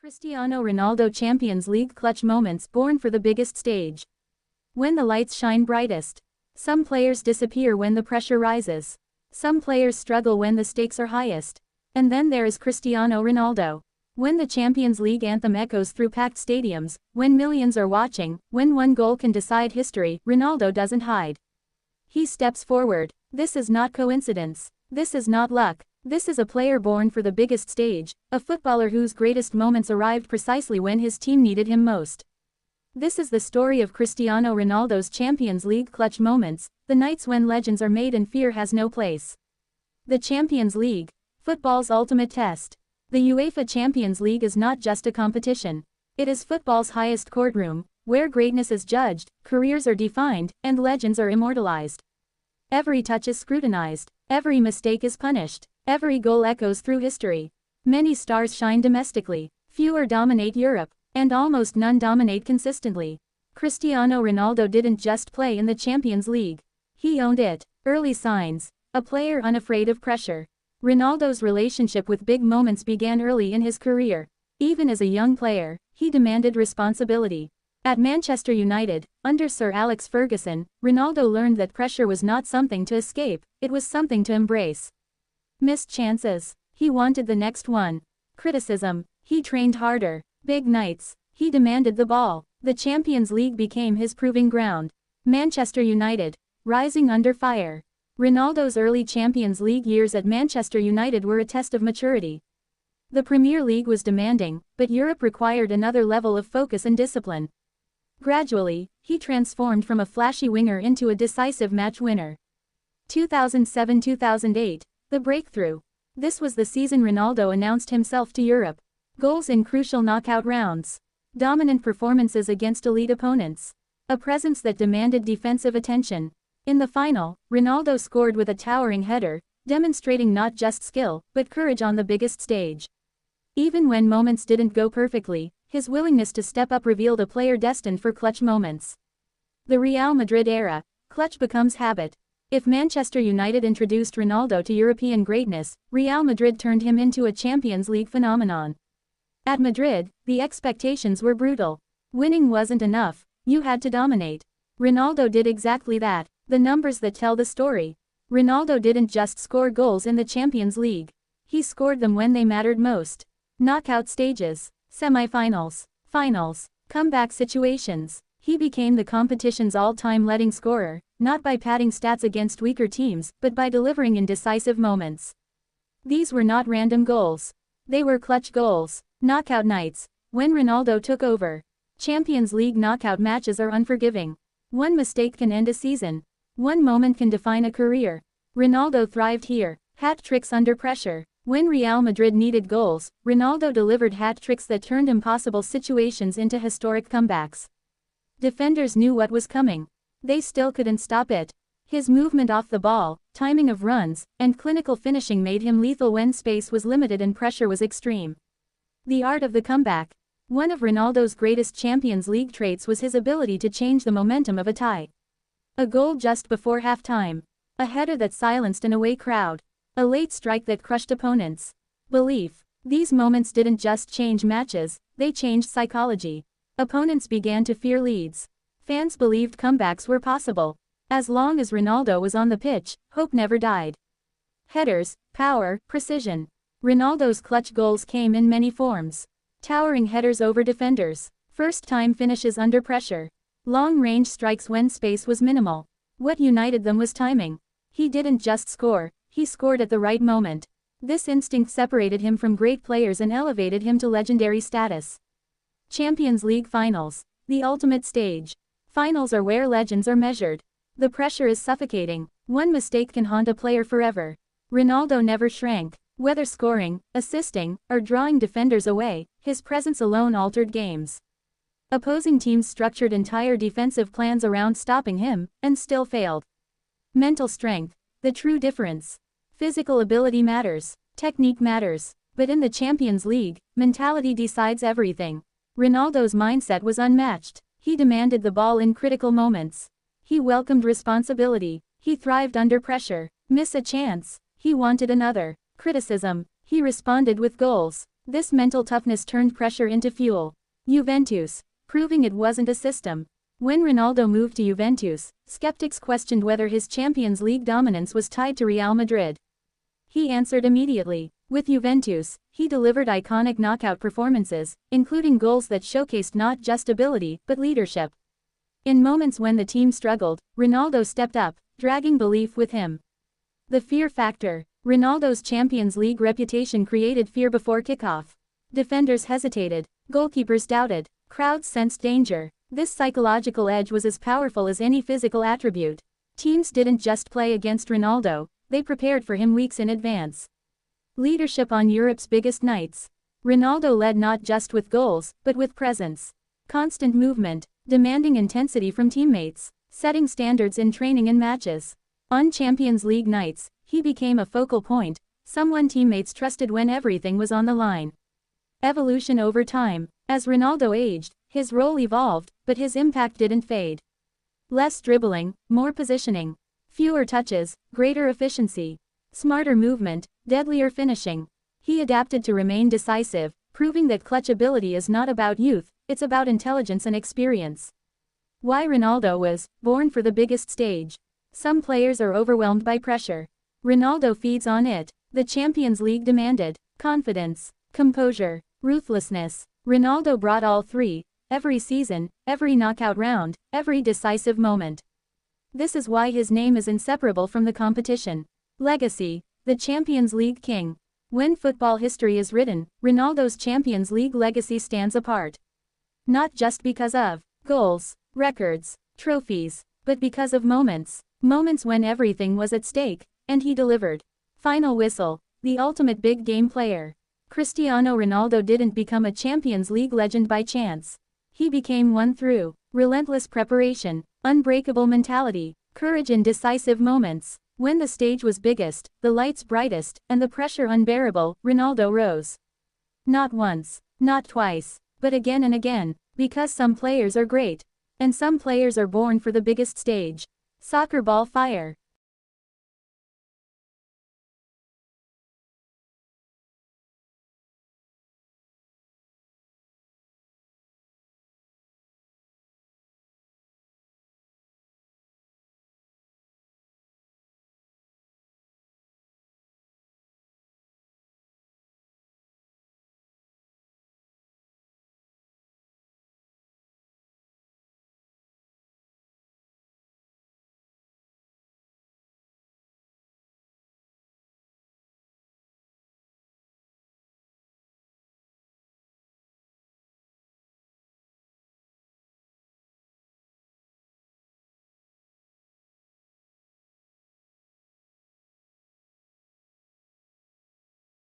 Cristiano Ronaldo Champions League clutch moments born for the biggest stage. When the lights shine brightest. Some players disappear when the pressure rises. Some players struggle when the stakes are highest. And then there is Cristiano Ronaldo. When the Champions League anthem echoes through packed stadiums, when millions are watching, when one goal can decide history, Ronaldo doesn't hide. He steps forward. This is not coincidence. This is not luck. This is a player born for the biggest stage, a footballer whose greatest moments arrived precisely when his team needed him most. This is the story of Cristiano Ronaldo's Champions League clutch moments, the nights when legends are made and fear has no place. The Champions League, football's ultimate test. The UEFA Champions League is not just a competition. It is football's highest courtroom, where greatness is judged, careers are defined, and legends are immortalized. Every touch is scrutinized. Every mistake is punished. Every goal echoes through history. Many stars shine domestically. Fewer dominate Europe. And almost none dominate consistently. Cristiano Ronaldo didn't just play in the Champions League. He owned it. Early signs. A player unafraid of pressure. Ronaldo's relationship with big moments began early in his career. Even as a young player, he demanded responsibility. At Manchester United, under Sir Alex Ferguson, Ronaldo learned that pressure was not something to escape, it was something to embrace. Missed chances. He wanted the next one. Criticism. He trained harder. Big nights. He demanded the ball. The Champions League became his proving ground. Manchester United. Rising under fire. Ronaldo's early Champions League years at Manchester United were a test of maturity. The Premier League was demanding, but Europe required another level of focus and discipline. Gradually, he transformed from a flashy winger into a decisive match winner. 2007-2008, the breakthrough. This was the season Ronaldo announced himself to Europe. Goals in crucial knockout rounds. Dominant performances against elite opponents. A presence that demanded defensive attention. In the final, Ronaldo scored with a towering header, demonstrating not just skill, but courage on the biggest stage. Even when moments didn't go perfectly, his willingness to step up revealed a player destined for clutch moments. The Real Madrid era. Clutch becomes habit. If Manchester United introduced Ronaldo to European greatness, Real Madrid turned him into a Champions League phenomenon. At Madrid, the expectations were brutal. Winning wasn't enough, you had to dominate. Ronaldo did exactly that, the numbers that tell the story. Ronaldo didn't just score goals in the Champions League. He scored them when they mattered most. Knockout stages. Semi-finals, finals, comeback situations. He became the competition's all-time leading scorer, not by padding stats against weaker teams, but by delivering in decisive moments. These were not random goals. They were clutch goals. Knockout nights. When Ronaldo took over. Champions League knockout matches are unforgiving. One mistake can end a season. One moment can define a career. Ronaldo thrived here. Hat tricks under pressure. When Real Madrid needed goals, Ronaldo delivered hat-tricks that turned impossible situations into historic comebacks. Defenders knew what was coming. They still couldn't stop it. His movement off the ball, timing of runs, and clinical finishing made him lethal when space was limited and pressure was extreme. The art of the comeback. One of Ronaldo's greatest Champions League traits was his ability to change the momentum of a tie. A goal just before halftime. A header that silenced an away crowd. A late strike that crushed opponents' belief. These moments didn't just change matches, they changed psychology. Opponents began to fear leads. Fans believed comebacks were possible. As long as Ronaldo was on the pitch, hope never died. Headers, power, precision. Ronaldo's clutch goals came in many forms. Towering headers over defenders. First-time finishes under pressure. Long-range strikes when space was minimal. What united them was timing. He didn't just score. He scored at the right moment. This instinct separated him from great players and elevated him to legendary status. Champions League finals. The ultimate stage. Finals are where legends are measured. The pressure is suffocating. One mistake can haunt a player forever. Ronaldo never shrank. Whether scoring, assisting, or drawing defenders away, his presence alone altered games. Opposing teams structured entire defensive plans around stopping him, and still failed. Mental strength. The true difference. Physical ability matters, technique matters, but in the Champions League, mentality decides everything. Ronaldo's mindset was unmatched. He demanded the ball in critical moments. He welcomed responsibility. He thrived under pressure. Miss a chance. He wanted another. Criticism. He responded with goals. This mental toughness turned pressure into fuel. Juventus, proving it wasn't a system. When Ronaldo moved to Juventus, skeptics questioned whether his Champions League dominance was tied to Real Madrid. He answered immediately. With Juventus, he delivered iconic knockout performances, including goals that showcased not just ability, but leadership. In moments when the team struggled, Ronaldo stepped up, dragging belief with him. The fear factor. Ronaldo's Champions League reputation created fear before kickoff. Defenders hesitated, goalkeepers doubted, crowds sensed danger. This psychological edge was as powerful as any physical attribute. Teams didn't just play against Ronaldo, they prepared for him weeks in advance. Leadership on Europe's biggest nights. Ronaldo led not just with goals, but with presence. Constant movement, demanding intensity from teammates, setting standards in training and matches. On Champions League nights, he became a focal point, someone teammates trusted when everything was on the line. Evolution over time. As Ronaldo aged, his role evolved, but his impact didn't fade. Less dribbling, more positioning. Fewer touches, greater efficiency. Smarter movement, deadlier finishing. He adapted to remain decisive, proving that clutch ability is not about youth, it's about intelligence and experience. Why Ronaldo was born for the biggest stage. Some players are overwhelmed by pressure. Ronaldo feeds on it. The Champions League demanded confidence, composure, ruthlessness. Ronaldo brought all three, every season, every knockout round, every decisive moment. This is why his name is inseparable from the competition. Legacy. The Champions League king. When football history is written, Ronaldo's Champions League legacy stands apart. Not just because of goals, records, trophies, but because of moments. Moments when everything was at stake, and he delivered. Final whistle. The ultimate big game player. Cristiano Ronaldo didn't become a Champions League legend by chance. He became one through relentless preparation, unbreakable mentality, courage in decisive moments. When the stage was biggest, the lights brightest, and the pressure unbearable, Ronaldo rose. Not once, not twice, but again and again, because some players are great, and some players are born for the biggest stage. Soccer ball fire.